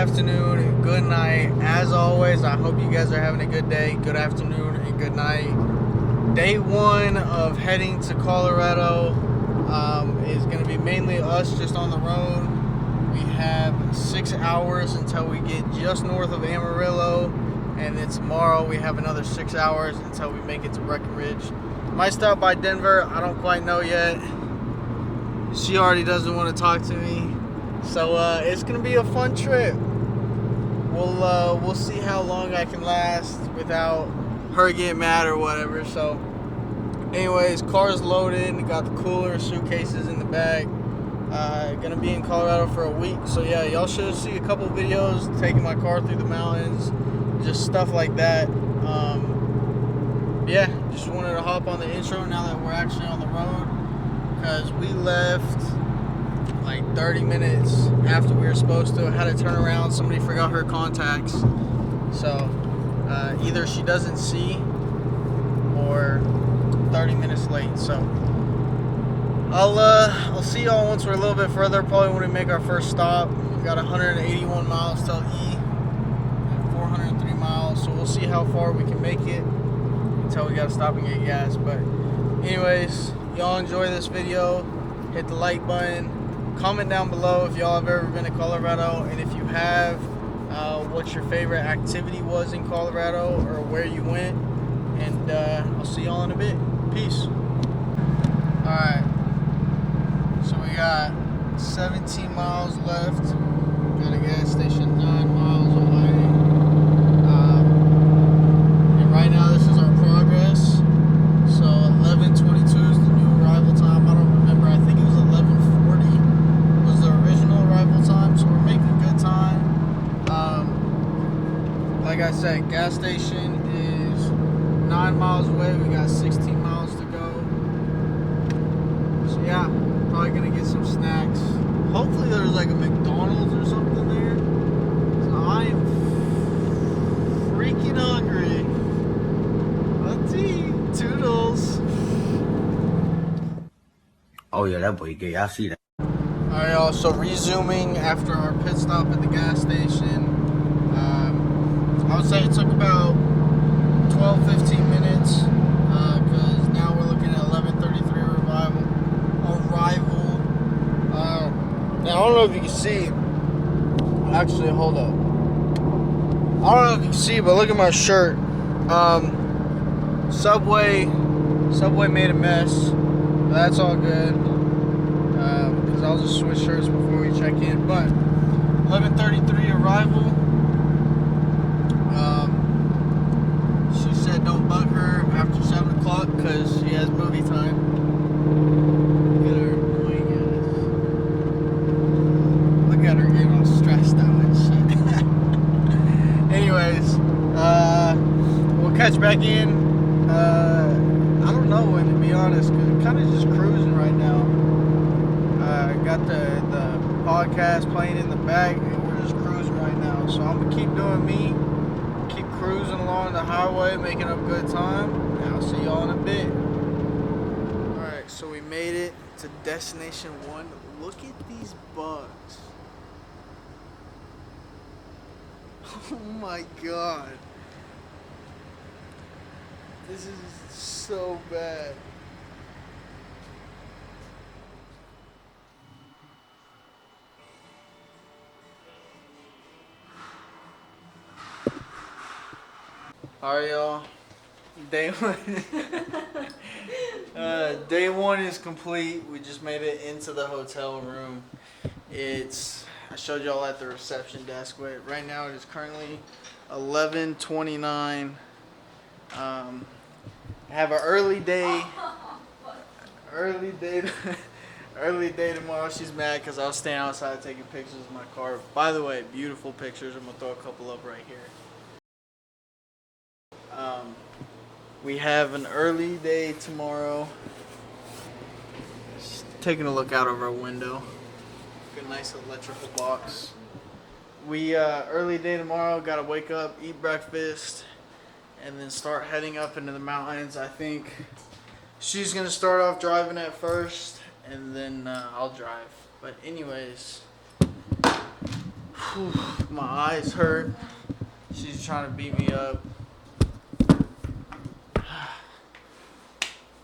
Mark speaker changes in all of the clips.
Speaker 1: afternoon, good night. As always, I hope you guys are having a good day, good afternoon, and good night. Day one of heading to Colorado is going to be mainly us just on the road. We have 6 hours until we get just north of Amarillo, and then tomorrow we have another 6 hours until we make it to Breckinridge. Might stop by Denver, I don't quite know yet. She already doesn't want to talk to me. So it's gonna be a fun trip. We'll see how long I can last without her getting mad or whatever. So, anyways, car's loaded. Got the cooler, suitcases in the back. Gonna be in Colorado for a week. So yeah, y'all should see a couple videos taking my car through the mountains, just stuff like that. Yeah, just wanted to hop on the intro now that we're actually on the road, because we left like 30 minutes after we were supposed to. Had to turn around, somebody forgot her contacts, so either she doesn't see or 30 minutes late. So I'll see y'all once we're a little bit further, probably when we make our first stop. We got 181 miles till E and 403 miles, so we'll see how far we can make it until we gotta stop and get gas. But anyways, y'all enjoy this video, hit the like button. Comment down below if y'all have ever been to Colorado, and if you have, what your favorite activity was in Colorado or where you went. And I'll see y'all in a bit. Peace. Alright, so we got 17 miles left. Got a gas station 9 miles away. And right now this is our progress. So 11:22 is the new arrival time. I don't remember. I think it was 11:40 was the original arrival time. So we're making good time. Like I said, gas station is 9 miles away. We got 16 miles to go. So yeah, probably gonna get some snacks. Hopefully there's like a McDonald's or something there. So I am freaking hungry. Let's eat. Toodles.
Speaker 2: Oh yeah, that boy gay. I see that.
Speaker 1: Alright, y'all, so resuming after our pit stop at the gas station. I would say it took about 12-15 minutes, because now we're looking at 11:33 arrival. Now I don't know if you can see. Actually, hold up. I don't know if you can see, but look at my shirt. Subway made a mess. But that's all good. Because I'll just switch shirts before we check in. But 11:33 arrival. She said don't bug her after 7 o'clock because she has movie time. Look at her annoying ass. Look at her getting all stressed out and shit. Anyways, we'll catch back in. I don't know when, to be honest, because I'm kind of just cruising right now. Got the podcast playing in the back, and we're just cruising right now. So I'm gonna keep doing me, keep cruising along the highway, making up good time. And I'll see y'all in a bit. Alright, so we made it to destination 1. Look at these bugs. Oh my god. This is so bad. Alright, y'all. Day one is complete. We just made it into the hotel room. I showed y'all at the reception desk. Right now it is currently 11:29. I have an early day tomorrow. She's mad because I was staying outside taking pictures of my car. By the way, beautiful pictures. I'm gonna throw a couple up right here. We have an early day tomorrow. Just taking a look out of our window. Got a nice electrical box. We early day tomorrow. Gotta wake up, eat breakfast, and then start heading up into the mountains. I think she's gonna start off driving at first, and then I'll drive. But anyways, Whew, my eyes hurt. She's trying to beat me up.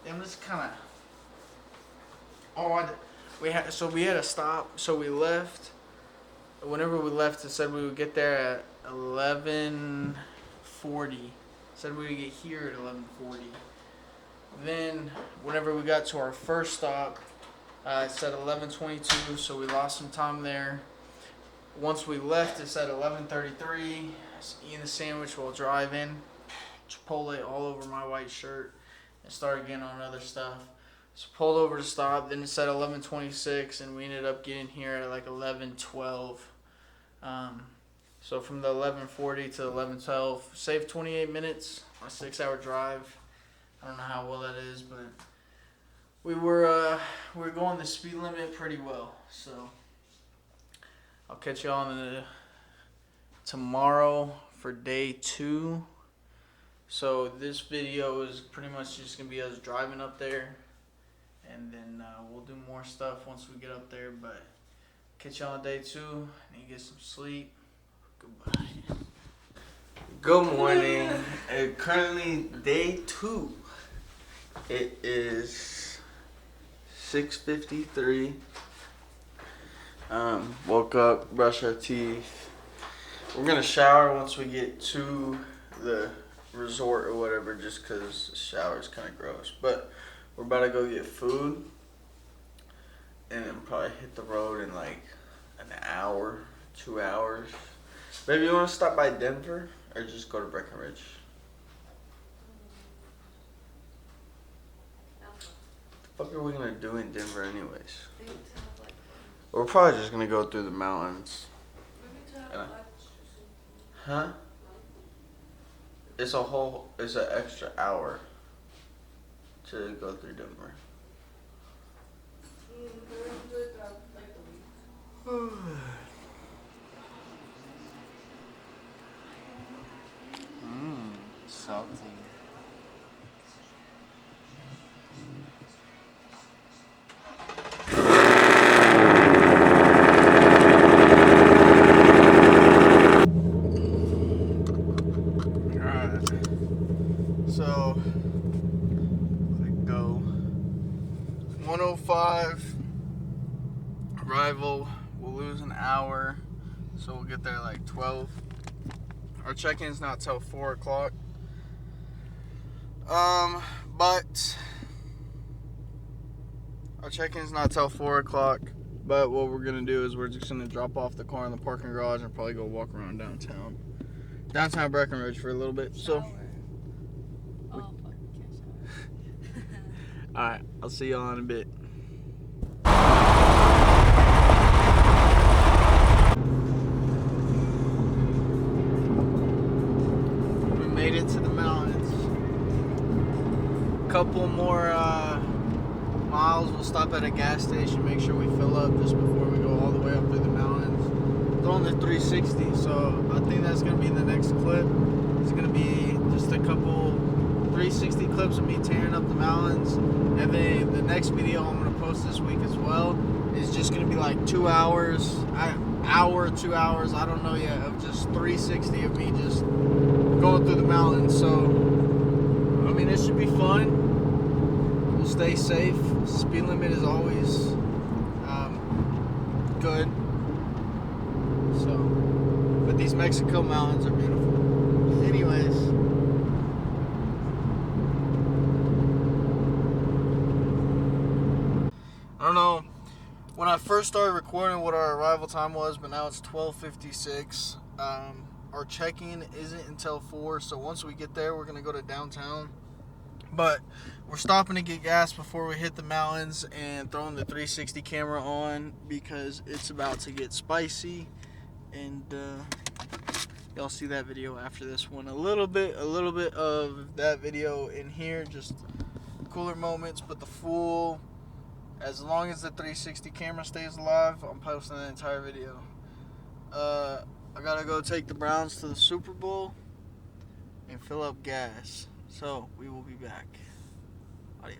Speaker 1: I'm just kind of. Oh, we had a stop. So we left. Whenever we left, it said we would get there at 11:40. Said we would get here at 11:40. Then, whenever we got to our first stop, it said 11:22. So we lost some time there. Once we left, it said 11:33. Eating a sandwich while driving. Chipotle all over my white shirt. And started getting on other stuff. So pulled over to stop. Then it said 11:26, and we ended up getting here at like 11:12. So from the 11:40 to 11:12, saved 28 minutes on a 6-hour drive. I don't know how well that is, but we were going the speed limit pretty well. So I'll catch y'all on tomorrow for day 2. So this video is pretty much just gonna be us driving up there, and then we'll do more stuff once we get up there. But catch y'all on day 2. Need to get some sleep. Goodbye.
Speaker 3: Good morning. Currently day 2. It is 6:53. Woke up, brushed our teeth. We're gonna shower once we get to the resort or whatever, just because the shower is kind of gross. But we're about to go get food, and then probably hit the road in like an hour, 2 hours. Maybe you want to stop by Denver or just go to Breckinridge? What the fuck are we gonna do in Denver anyways? We're probably just gonna go through the mountains. Huh? It's an extra hour to go through Denver.
Speaker 1: Salty. So, click go. 105 arrival. We'll lose an hour, so we'll get there like 12. Our check-in's not till 4 o'clock. But our check-in's not till 4 o'clock. But what we're gonna do is we're just gonna drop off the car in the parking garage and probably go walk around downtown Breckinridge for a little bit. So. Alright, I'll see y'all in a bit. We made it to the mountains. Couple more miles. We'll stop at a gas station, make sure we fill up just before we go all the way up through the mountains. It's only 360, so I think that's going to be the next clip. It's going to be just a couple 360 clips of me tearing up the mountains, and then the next video I'm going to post this week as well is just going to be like 2 hours, 2 hours, I don't know yet, of just 360 of me just going through the mountains. So I mean, it should be fun. We'll stay safe. Speed limit is always good. So, but these Mexico mountains are beautiful. Anyways. I don't know when I first started recording what our arrival time was, but now it's 12:56. Our check-in isn't until 4, so once we get there, we're going to go to downtown. But we're stopping to get gas before we hit the mountains and throwing the 360 camera on because it's about to get spicy. And y'all see that video after this one. A little bit of that video in here, just cooler moments, but the full, as long as the 360 camera stays alive, I'm posting the entire video. I gotta go take the Browns to the Super Bowl and fill up gas. So, we will be back. Adios.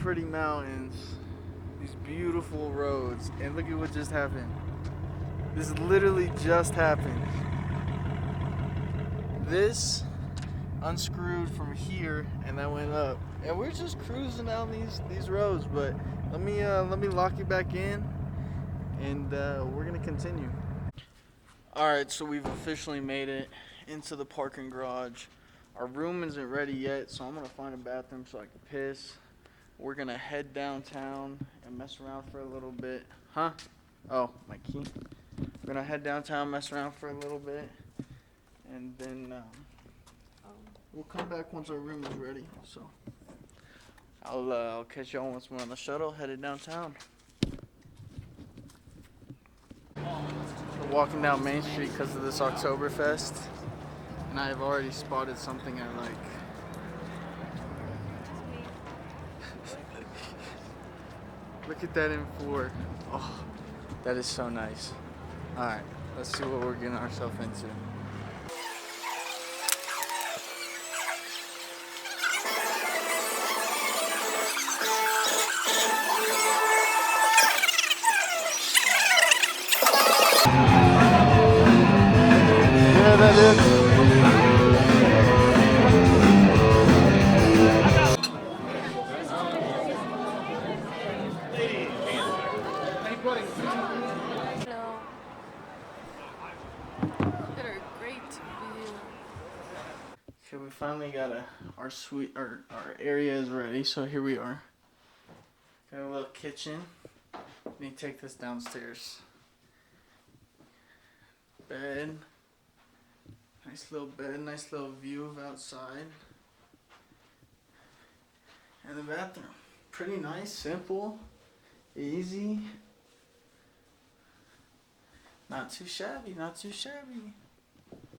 Speaker 1: pretty mountains, these beautiful roads, and look at what just happened. This literally just happened. This unscrewed from here and that went up, and we're just cruising down these roads. But let me lock you back in, and we're gonna continue. All right, so we've officially made it into the parking garage. Our room isn't ready yet, so I'm gonna find a bathroom so I can piss. We're gonna head downtown and mess around for a little bit. Huh? Oh, my key. We're gonna head downtown, mess around for a little bit, and then we'll come back once our room is ready. So I'll catch y'all once we're on the shuttle headed downtown. We're walking down Main Street because of this Oktoberfest, and I have already spotted something I like. Look at that M4. Oh, that is so nice. All right, let's see what we're getting ourselves into. Yeah, that is.
Speaker 4: Hello. Look at our great view.
Speaker 1: Okay, we finally got our suite, our area is ready, so here we are. Got a little kitchen. Need to take this downstairs. Bed. Nice little bed, nice little view of outside. And the bathroom. Pretty nice, simple, easy. Not too shabby, not too shabby.